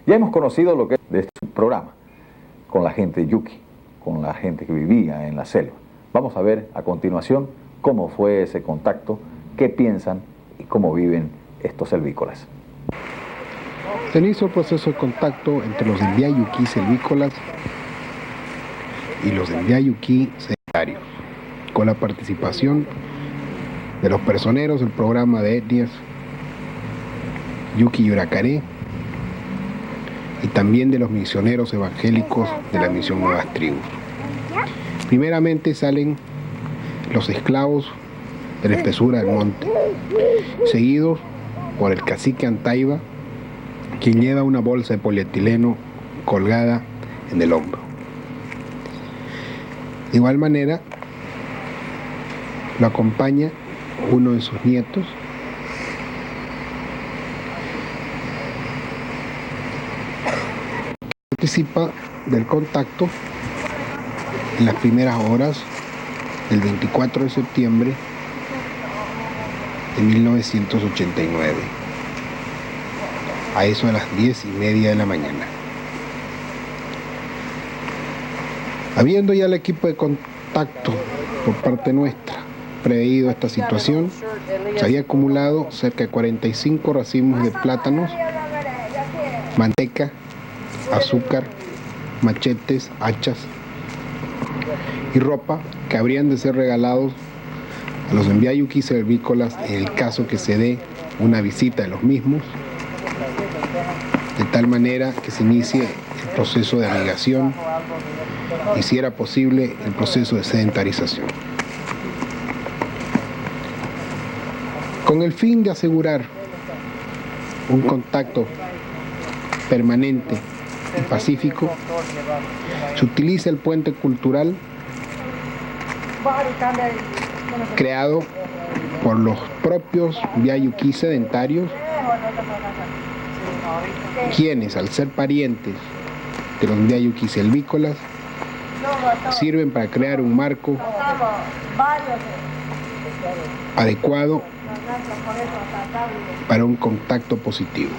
Ya hemos conocido lo que es de este programa, con la gente de Yuki, con la gente que vivía en la selva. Vamos a ver a continuación cómo fue ese contacto, qué piensan y cómo viven estos selvícolas. Se inició el proceso de contacto entre los Mbiá-Yukí selvícolas y los Mbiá-Yukí sedentarios, con la participación de los personeros del programa de etnias Yuki Yuracaré y también de los misioneros evangélicos de la misión Nuevas Tribus. Primeramente salen los esclavos de la espesura del monte, seguidos por el cacique Antaiba, quien lleva una bolsa de polietileno colgada en el hombro. De igual manera, lo acompaña uno de sus nietos, que participa del contacto en las primeras horas del 24 de septiembre de 1989, a eso de las 10:30 de la mañana. Habiendo ya el equipo de contacto por parte nuestra preveído esta situación, se había acumulado cerca de 45 racimos de plátanos, manteca, azúcar, machetes, hachas y ropa que habrían de ser regalados a los Mbiá-Yukí selvícolas en el caso que se dé una visita de los mismos, de tal manera que se inicie el proceso de amigación y, si era posible, el proceso de sedentarización. Con el fin de asegurar un contacto permanente y pacífico, se utiliza el puente cultural creado por los propios Mbiá-Yukí sedentarios, quienes, al ser parientes de los Mbiá-Yukí selvícolas, sirven para crear un marco adecuado para un contacto positivo.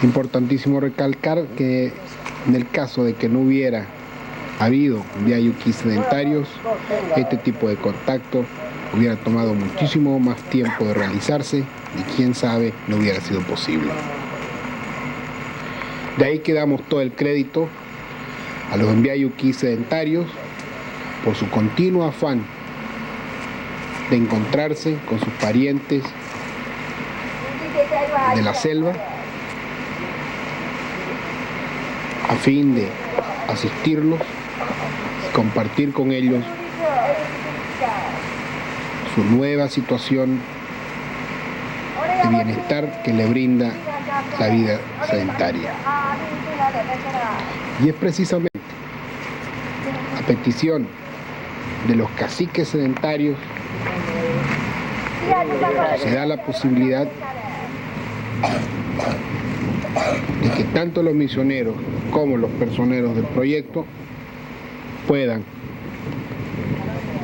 Importantísimo recalcar que en el caso de que no hubiera habido Mbiá-Yukí sedentarios, este tipo de contacto hubiera tomado muchísimo más tiempo de realizarse y quién sabe, no hubiera sido posible. De ahí que damos todo el crédito a los Mbiá-Yukí sedentarios por su continuo afán de encontrarse con sus parientes de la selva a fin de asistirlos, compartir con ellos su nueva situación de bienestar que le brinda la vida sedentaria. Y es precisamente a petición de los caciques sedentarios se da la posibilidad de que tanto los misioneros como los personeros del proyecto puedan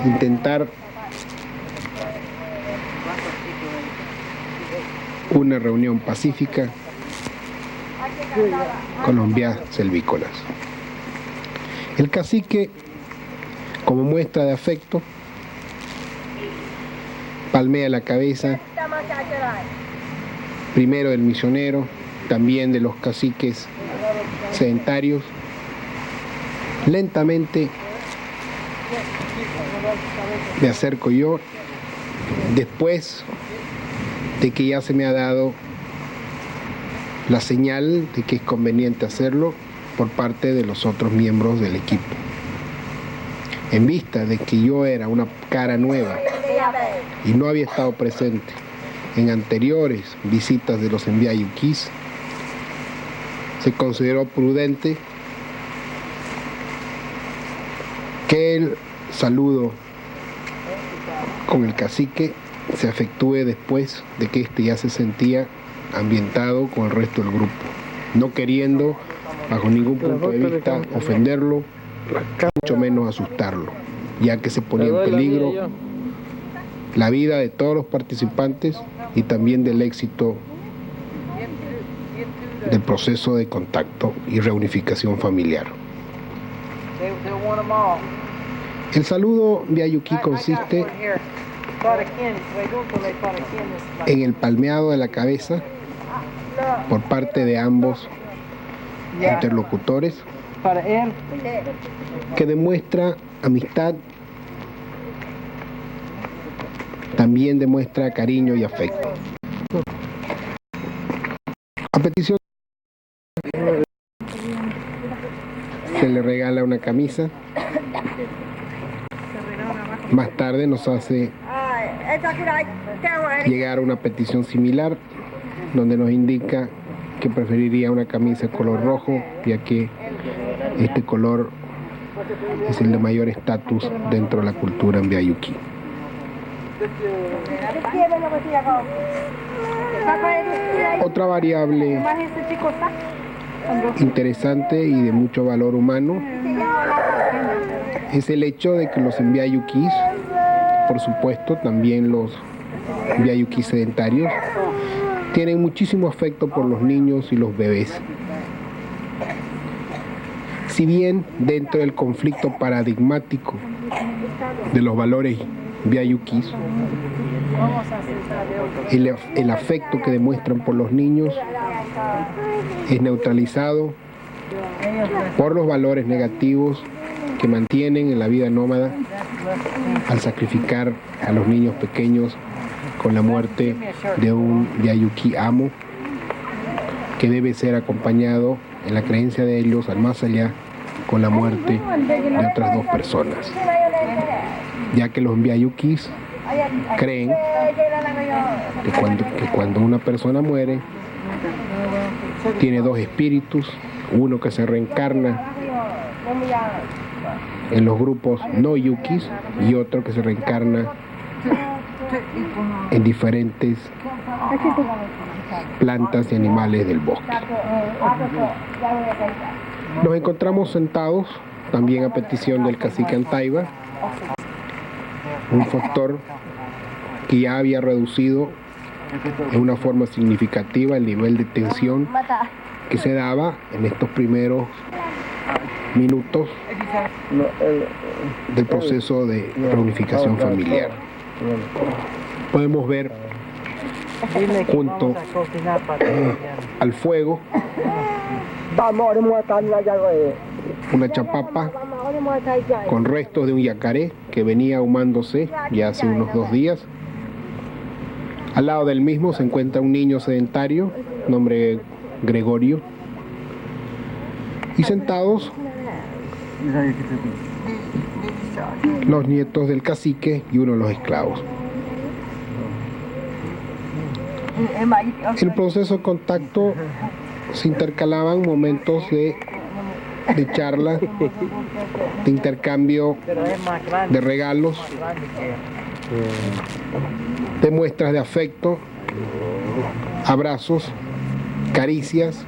intentar una reunión pacífica con los Mbiá selvícolas. El cacique, como muestra de afecto, palmea la cabeza, primero del misionero, también de los caciques sedentarios. Lentamente me acerco yo, después de que ya se me ha dado la señal de que es conveniente hacerlo por parte de los otros miembros del equipo. En vista de que yo era una cara nueva y no había estado presente en anteriores visitas de los Mbiá-Yukís, se consideró prudente que el saludo con el cacique se efectúe después de que éste ya se sentía ambientado con el resto del grupo, no queriendo bajo ningún punto de vista ofenderlo, mucho menos asustarlo, ya que se ponía en peligro la vida de todos los participantes y también del éxito del proceso de contacto y reunificación familiar. El saludo Viayuquí consiste en el palmeado de la cabeza por parte de ambos interlocutores, que demuestra amistad, también demuestra cariño y afecto. A petición se le regala una camisa. Más tarde nos hace llegar una petición similar, donde nos indica que preferiría una camisa color rojo, ya que este color es el de mayor estatus dentro de la cultura en Viayuquí. Otra variable interesante y de mucho valor humano es el hecho de que los Viayuquís, por supuesto también los Viayuquís sedentarios, tienen muchísimo afecto por los niños y los bebés. Si bien dentro del conflicto paradigmático de los valores Viayuquís, el afecto que demuestran por los niños es neutralizado por los valores negativos que mantienen en la vida nómada al sacrificar a los niños pequeños con la muerte de un Viayuquí amo, que debe ser acompañado en la creencia de ellos al más allá con la muerte de otras dos personas, ya que los Viayuquís creen que cuando una persona muere tiene dos espíritus, uno que se reencarna en los grupos no yuquis y otro que se reencarna en diferentes plantas y animales del bosque. Nos encontramos sentados, también a petición del cacique Antaiba, un factor que ya había reducido en una forma significativa el nivel de tensión que se daba en estos primeros minutos del proceso de reunificación familiar. Podemos ver junto al fuego una chapapa con restos de un yacaré que venía ahumándose ya hace unos 2 días. Al lado del mismo se encuentra un niño sedentario, nombre Gregorio, y sentados los nietos del cacique y uno de los esclavos. En el proceso de contacto se intercalaban momentos de charla, de intercambio de regalos, de muestras de afecto, abrazos, caricias.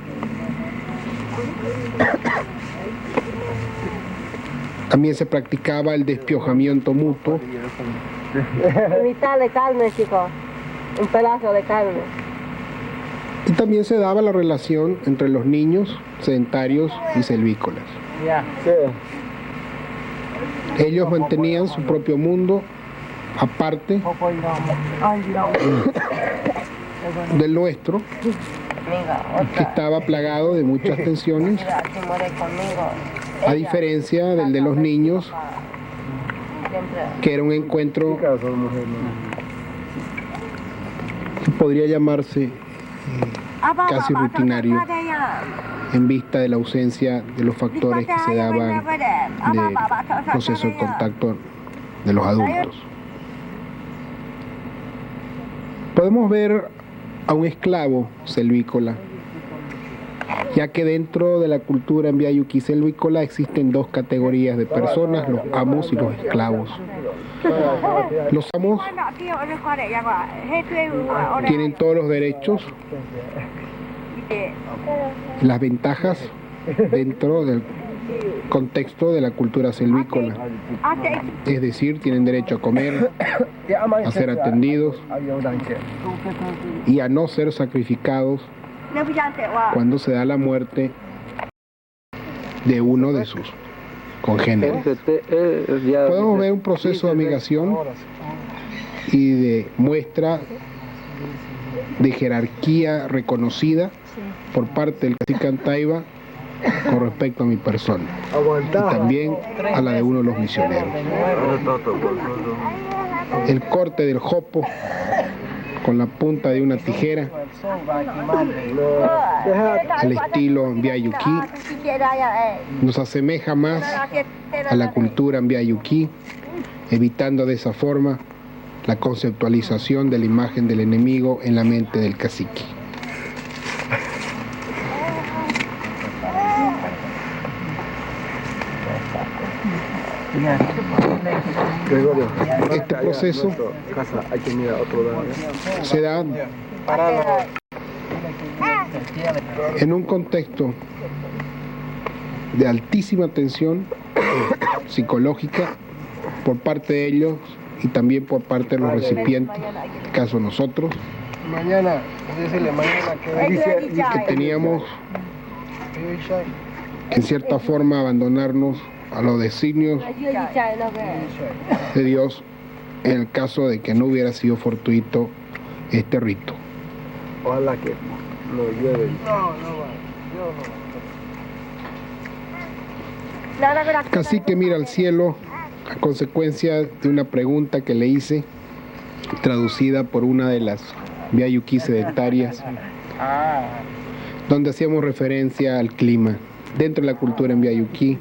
También se practicaba el despiojamiento mutuo. Mitad de carne, chicos. Un pedazo de carne. Y también se daba la relación entre los niños sedentarios y selvícolas. Ellos mantenían su propio mundo aparte del nuestro, que estaba plagado de muchas tensiones, a diferencia del de los niños, que era un encuentro que podría llamarse casi rutinario, en vista de la ausencia de los factores que se daban del proceso de contacto de los adultos. Podemos ver a un esclavo selvícola, ya que dentro de la cultura en Viayuquí selvícola existen 2 categorías de personas, los amos y los esclavos. Los amos tienen todos los derechos, las ventajas dentro del contexto de la cultura selvícola, es decir, tienen derecho a comer, a ser atendidos y a no ser sacrificados cuando se da la muerte de uno de sus congéneres. Podemos ver un proceso de amigación y de muestra de jerarquía reconocida por parte del cacique Antaiba con respecto a mi persona y también a la de uno de los misioneros. El corte del jopo con la punta de una tijera al estilo Mbiayuquí nos asemeja más a la cultura Mbiayuquí, evitando de esa forma la conceptualización de la imagen del enemigo en la mente del cacique. Este proceso se da en un contexto de altísima tensión psicológica por parte de ellos y también por parte de los recipientes, en este caso nosotros, que teníamos en cierta forma abandonarnos a los designios de Dios en el caso de que no hubiera sido fortuito este rito. Ojalá que no llueve. El cacique mira al cielo a consecuencia de una pregunta que le hice, traducida por una de las Mbiayuquí sedentarias, donde hacíamos referencia al clima. Dentro de la cultura Mbiayuquí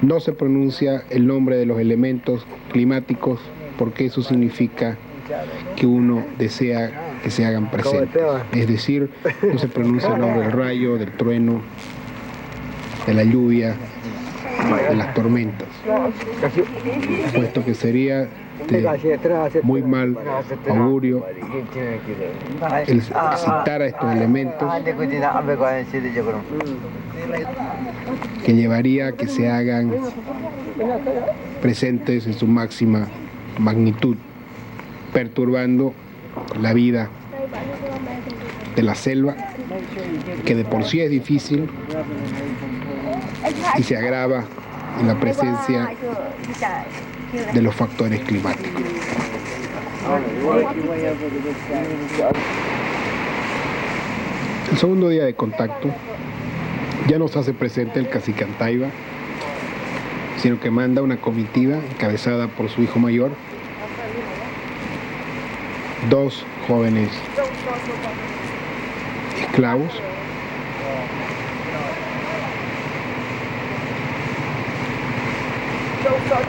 no se pronuncia el nombre de los elementos climáticos porque eso significa que uno desea que se hagan presentes. Es decir, no se pronuncia el nombre del rayo, del trueno, de la lluvia, de las tormentas, puesto que sería de muy mal augurio el citar a estos elementos, que llevaría a que se hagan presentes en su máxima magnitud, perturbando la vida de la selva, que de por sí es difícil y se agrava en la presencia de los factores climáticos. El segundo día de contacto ya no se hace presente el cacique Antaiba, sino que manda una comitiva encabezada por su hijo mayor, 2 jóvenes esclavos,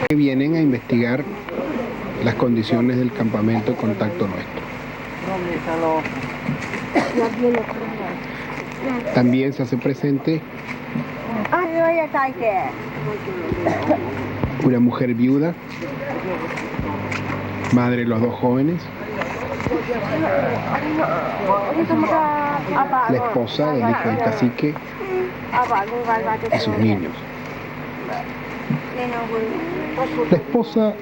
que vienen a investigar las condiciones del campamento de contacto nuestro. También se hace presente una mujer viuda, madre de los 2 jóvenes, la esposa del hijo del cacique y sus niños. La esposa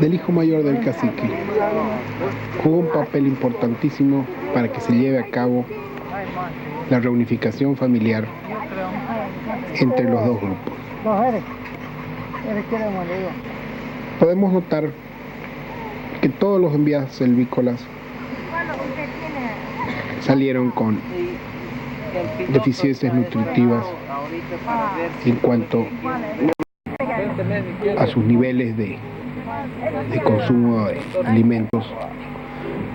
del hijo mayor del cacique jugó un papel importantísimo para que se lleve a cabo la reunificación familiar entre los 2 grupos. Podemos notar que todos los enviados selvícolas salieron con deficiencias nutritivas en cuanto a sus niveles de consumo de alimentos,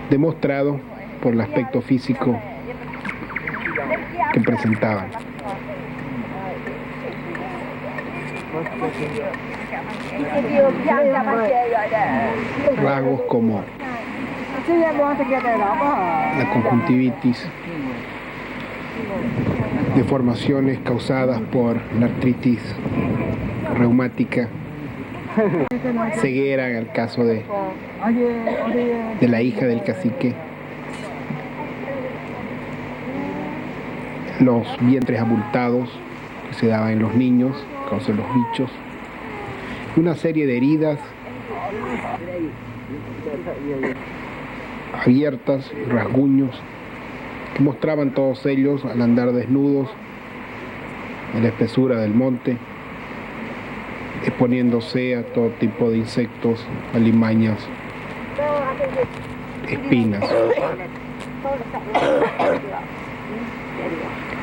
demostrado por el aspecto físico que presentaban. Rasgos como la conjuntivitis, deformaciones causadas por la artritis reumática, ceguera en el caso de la hija del cacique, los vientres abultados que se daban en los niños a causa de los bichos, y una serie de heridas abiertas, rasguños que mostraban todos ellos al andar desnudos en la espesura del monte, exponiéndose a todo tipo de insectos, alimañas, espinas.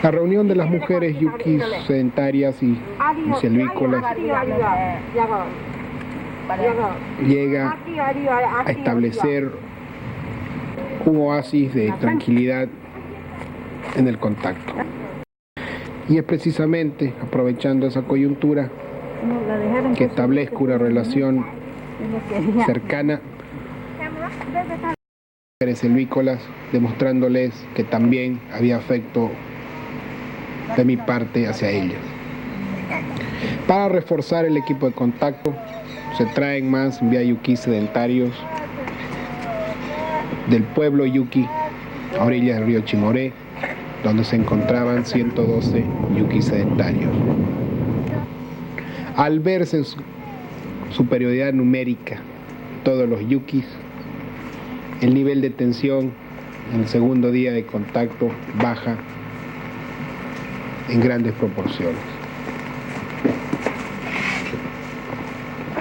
La reunión de las mujeres yuquis sedentarias y selvícolas llega a establecer un oasis de tranquilidad en el contacto. Y es precisamente aprovechando esa coyuntura que establezco una relación cercana con las selvícolas, demostrándoles que también había afecto de mi parte hacia ellas. Para reforzar el equipo de contacto, se traen más Yuquis sedentarios del pueblo Yuqui, a orillas del río Chimoré, donde se encontraban 112 Yuquis sedentarios. Al verse en su superioridad numérica todos los Yuquis, el nivel de tensión en el segundo día de contacto baja en grandes proporciones.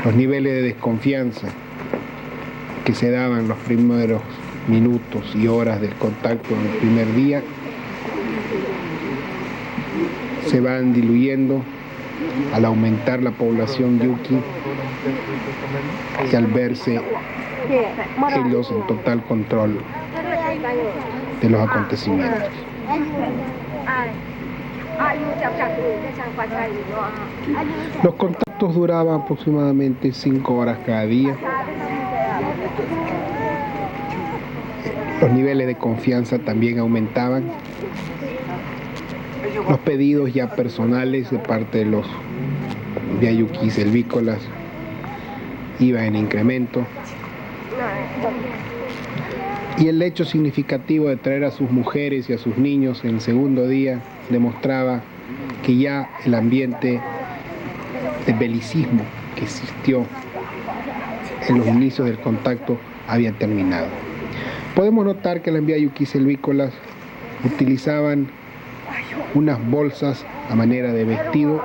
Los niveles de desconfianza que se daban los primeros minutos y horas del contacto en el primer día se van diluyendo al aumentar la población yuqui y al verse ellos en total control de los acontecimientos. Los contactos duraban aproximadamente 5 horas cada día. Los niveles de confianza también aumentaban. Los pedidos ya personales de parte de los yuquis selvícolas iban en incremento. Y el hecho significativo de traer a sus mujeres y a sus niños en el segundo día demostraba que ya el ambiente de belicismo que existió en los inicios del contacto había terminado. Podemos notar que las yuquis selvícolas utilizaban unas bolsas a manera de vestido,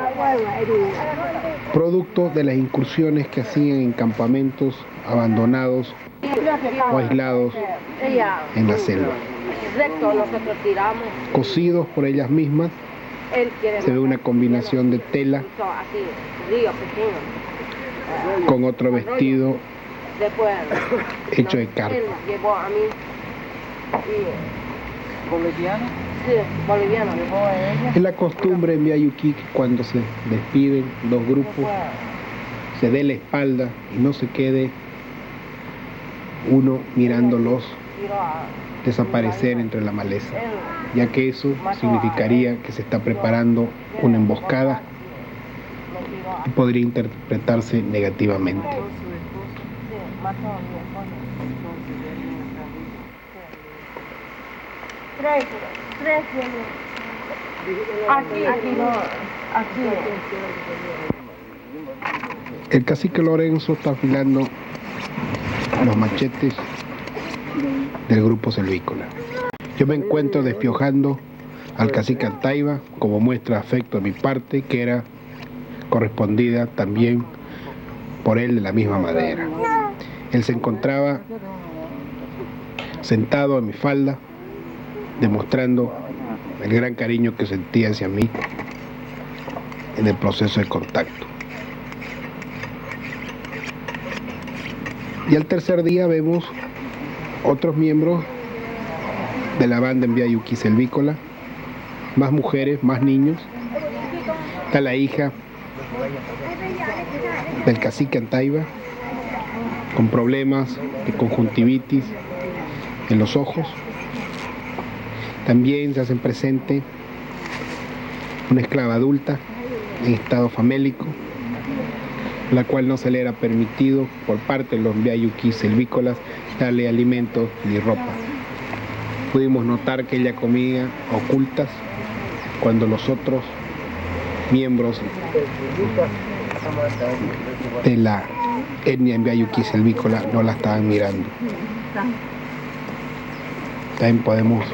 producto de las incursiones que hacían en campamentos abandonados o aislados en la selva. Cosidos por ellas mismas, se ve una combinación de tela con otro vestido hecho de carpa. Es la costumbre en Yuquí que cuando se despiden dos grupos se dé la espalda y no se quede uno mirándolos desaparecer entre la maleza, ya que eso significaría que se está preparando una emboscada y podría interpretarse negativamente. El cacique Lorenzo está afilando los machetes del grupo selvícola. Yo me encuentro despiojando al cacique Antaiba como muestra de afecto de mi parte, que era correspondida también por él de la misma madera. Él se encontraba sentado en mi falda, demostrando el gran cariño que sentía hacia mí en el proceso de contacto. Y al tercer día vemos otros miembros de la banda en Yuquí selvícola, más mujeres, más niños. Está la hija del cacique Antaiba con problemas de conjuntivitis en los ojos. También se hacen presente una esclava adulta en estado famélico, la cual no se le era permitido por parte de los yuquis selvícolas darle alimentos ni ropa. Pudimos notar que ella comía ocultas cuando los otros miembros de la etnia yuquis selvícola no la estaban mirando. También podemos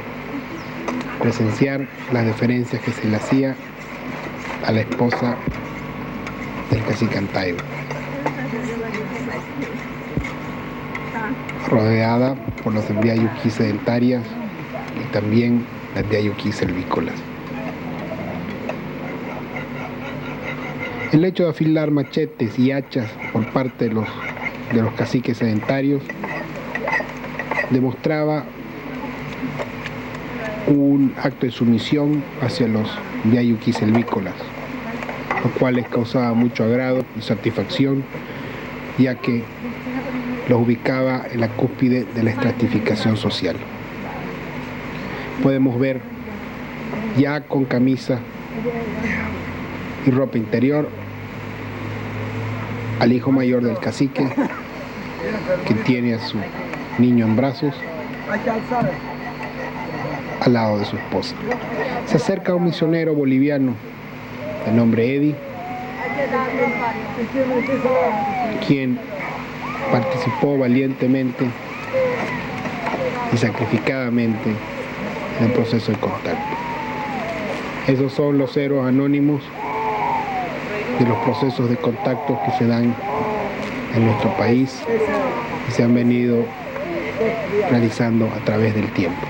presenciar las deferencias que se le hacía a la esposa del cacique Antaiba, rodeada por las aldea yuquí sedentarias y también las aldea yuquí silvícolas. El hecho de afilar machetes y hachas por parte de los caciques sedentarios demostraba un acto de sumisión hacia los aldea yuquí silvícolas, lo cual les causaba mucho agrado y satisfacción, ya que los ubicaba en la cúspide de la estratificación social. Podemos ver ya con camisa y ropa interior al hijo mayor del cacique, que tiene a su niño en brazos al lado de su esposa. Se acerca un misionero boliviano de nombre Eddie, quien participó valientemente y sacrificadamente en el proceso de contacto. Esos son los ceros anónimos de los procesos de contacto que se dan en nuestro país y se han venido realizando a través del tiempo.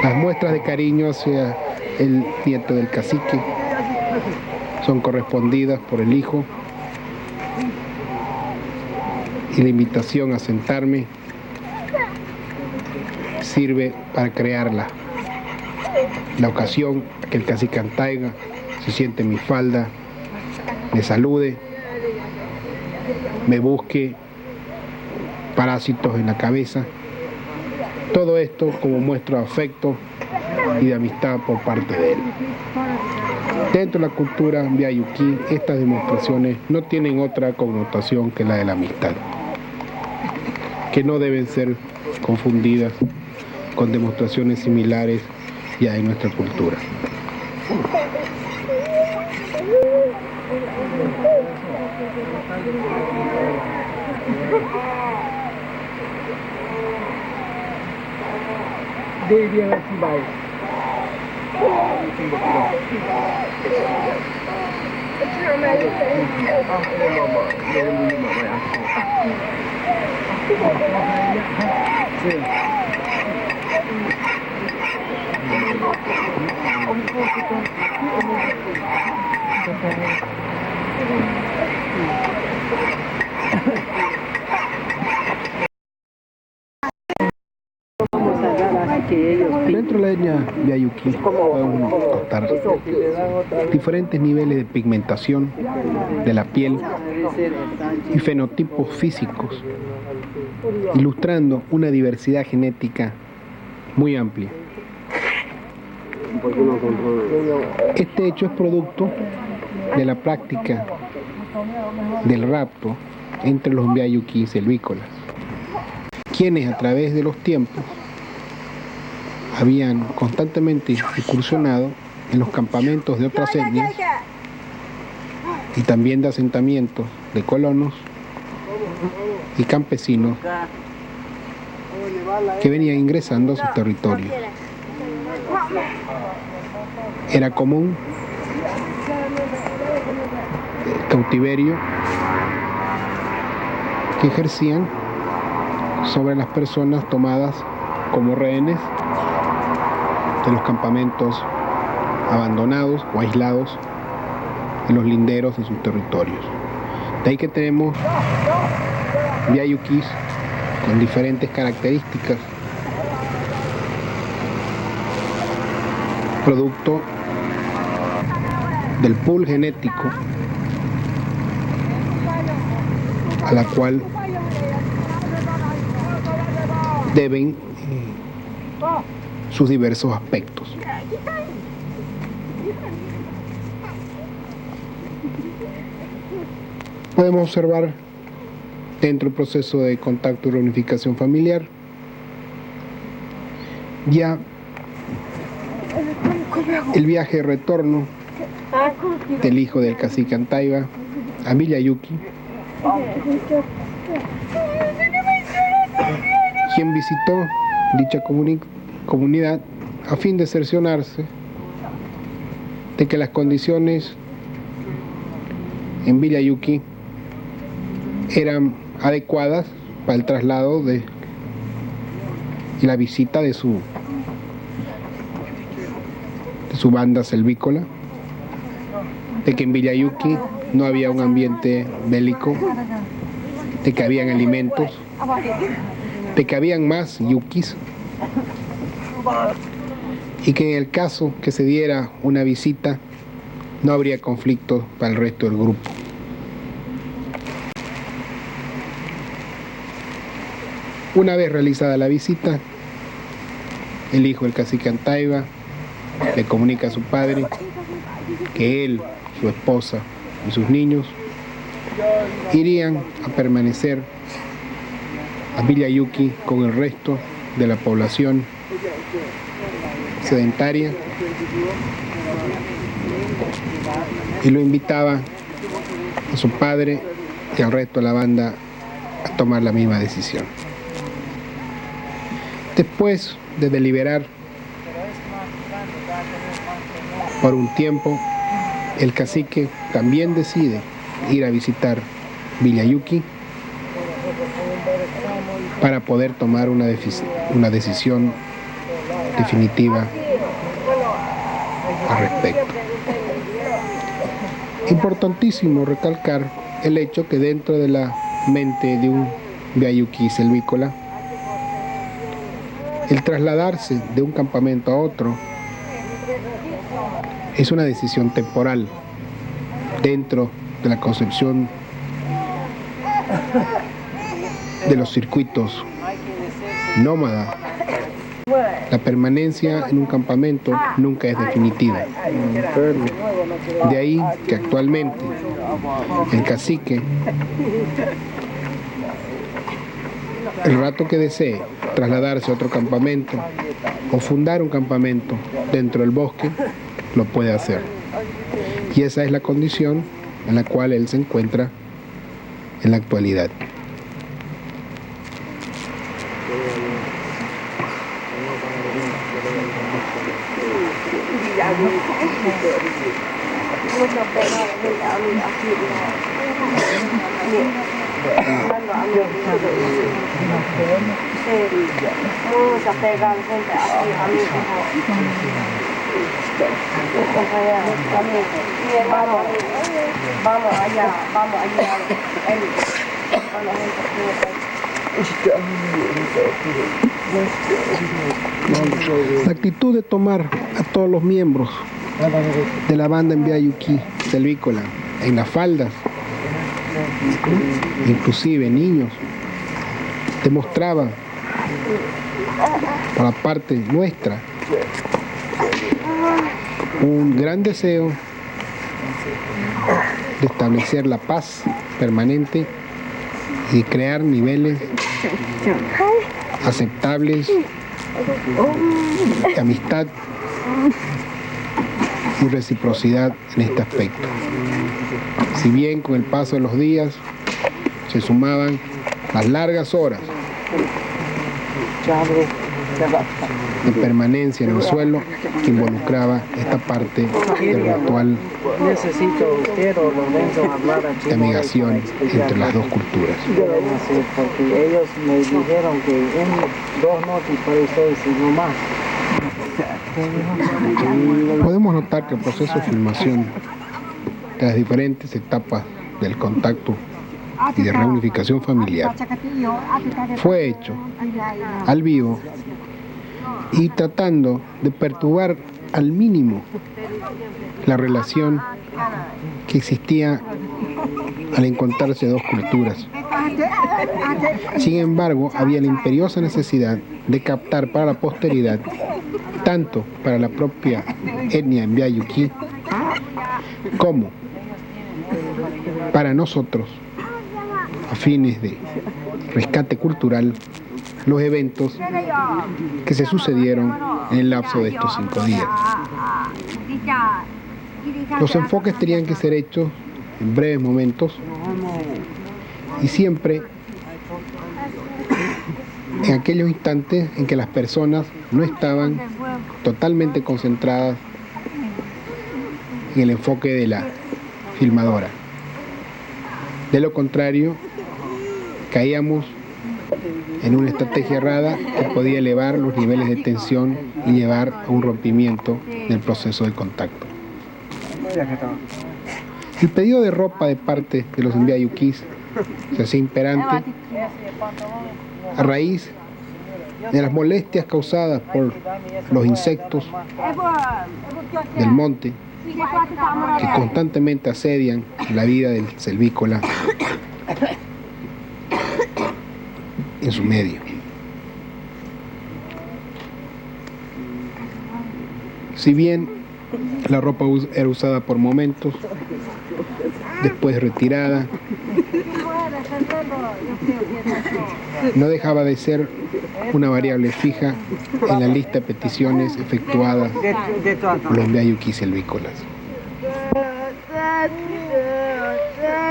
Las muestras de cariño hacia el nieto del cacique son correspondidas por el hijo, y la invitación a sentarme sirve para crear la ocasión que el cacique Antaiga se siente en mi falda, me salude, me busque parásitos en la cabeza. Todo esto como muestra de afecto y de amistad por parte de él. Dentro de la cultura aldea yuquí, estas demostraciones no tienen otra connotación que la de la amistad, que no deben ser confundidas con demostraciones similares ya en nuestra cultura. Dentro de la etnia aldea yuquí podemos notar diferentes niveles de pigmentación de la piel y fenotipos físicos, ilustrando una diversidad genética muy amplia. Este hecho es producto de la práctica del rapto entre los aldea yuquí silvícolas, quienes a través de los tiempos habían constantemente incursionado en los campamentos de otras etnias y también de asentamientos de colonos y campesinos que venían ingresando a sus territorios. Era común el cautiverio que ejercían sobre las personas tomadas como rehenes de los campamentos abandonados o aislados en los linderos de sus territorios. De ahí que tenemos aldea yuquís con diferentes características, producto del pool genético a la cual deben sus diversos aspectos. Podemos observar dentro del proceso de contacto y reunificación familiar ya el viaje de retorno del hijo del cacique Antaiba a Villa Yuqui, quien visitó dicha comunidad a fin de cerciorarse de que las condiciones en Villa Yuki eran adecuadas para el traslado y la visita de su banda selvícola, de que en Villa Yuki no había un ambiente bélico, de que habían alimentos, de que habían más yukis, y que en el caso que se diera una visita no habría conflictos para el resto del grupo. Una vez realizada la visita, el hijo del cacique Antaiba le comunica a su padre que él, su esposa y sus niños irían a permanecer a Villa Yuki con el resto de la población sedentaria, y lo invitaba a su padre y al resto de la banda a tomar la misma decisión. Después de deliberar por un tiempo, el cacique también decide ir a visitar Villa Yuki para poder tomar una decisión definitiva al respecto. Importantísimo recalcar el hecho que dentro de la mente de un Villa Yuki selvícola, el trasladarse de un campamento a otro es una decisión temporal dentro de la concepción de los circuitos nómadas. La permanencia en un campamento nunca es definitiva. De ahí que actualmente el cacique, el rato que desee trasladarse a otro campamento o fundar un campamento dentro del bosque, lo puede hacer. Y esa es la condición en la cual él se encuentra en la actualidad. La actitud de tomar a todos los miembros de la banda en Villa Yuki selvícola en las faldas, inclusive niños, demostraba por la parte nuestra un gran deseo de establecer la paz permanente y crear niveles aceptables de amistad y reciprocidad en este aspecto. Si bien con el paso de los días se sumaban las largas horas de permanencia en el suelo que involucraba esta parte del ritual de amigación entre las dos culturas. Porque ellos me dijeron que en 2 noches para ustedes no más. Podemos notar que el proceso de filmación de las diferentes etapas del contacto y de reunificación familiar fue hecho al vivo y tratando de perturbar al mínimo la relación que existía al encontrarse dos culturas. Sin embargo, había la imperiosa necesidad de captar para la posteridad, tanto para la propia etnia en Villa Yuki, como para nosotros, a fines de rescate cultural, los eventos que se sucedieron en el lapso de estos 5 días. Los enfoques tenían que ser hechos en breves momentos y siempre en aquellos instantes en que las personas no estaban totalmente concentradas en el enfoque de la filmadora. De lo contrario, caíamos en una estrategia errada que podía elevar los niveles de tensión y llevar a un rompimiento del proceso de contacto. El pedido de ropa de parte de los enviayukis se hacía imperante a raíz de las molestias causadas por los insectos del monte que constantemente asedian la vida del selvícola en su medio. Si bien la ropa era usada por momentos, después retirada, no dejaba de ser una variable fija en la lista de peticiones efectuadas por los enviayukis selvícolas.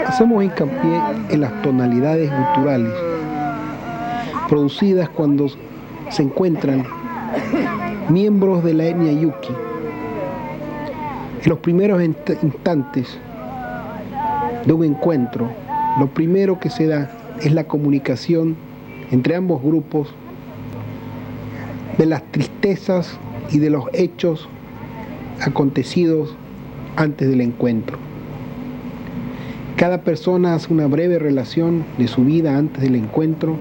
Hacemos hincapié en las tonalidades guturales producidas cuando se encuentran miembros de la etnia yuki. En los primeros instantes de un encuentro, lo primero que se da es la comunicación entre ambos grupos de las tristezas y de los hechos acontecidos antes del encuentro. Cada persona hace una breve relación de su vida antes del encuentro,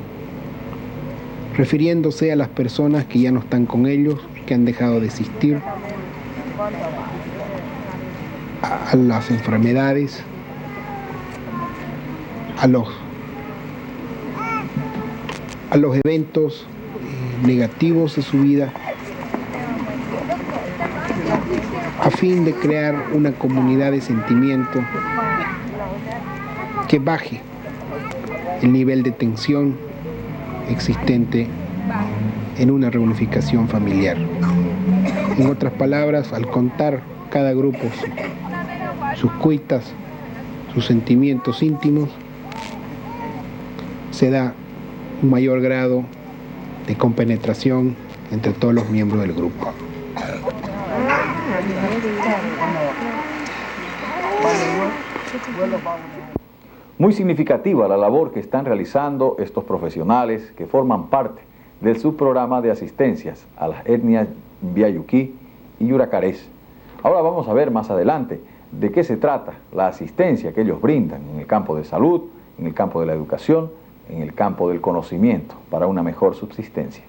refiriéndose a las personas que ya no están con ellos, que han dejado de existir, a las enfermedades, a los eventos negativos de su vida, a fin de crear una comunidad de sentimiento que baje el nivel de tensión existente en una reunificación familiar. En otras palabras, al contar cada grupo sus cuitas, sus sentimientos íntimos, se da un mayor grado de compenetración entre todos los miembros del grupo. Muy significativa la labor que están realizando estos profesionales que forman parte del subprograma de asistencias a las etnias enviayukí y yuracarés. Ahora vamos a ver más adelante de qué se trata la asistencia que ellos brindan en el campo de salud, en el campo de la educación, en el campo del conocimiento para una mejor subsistencia.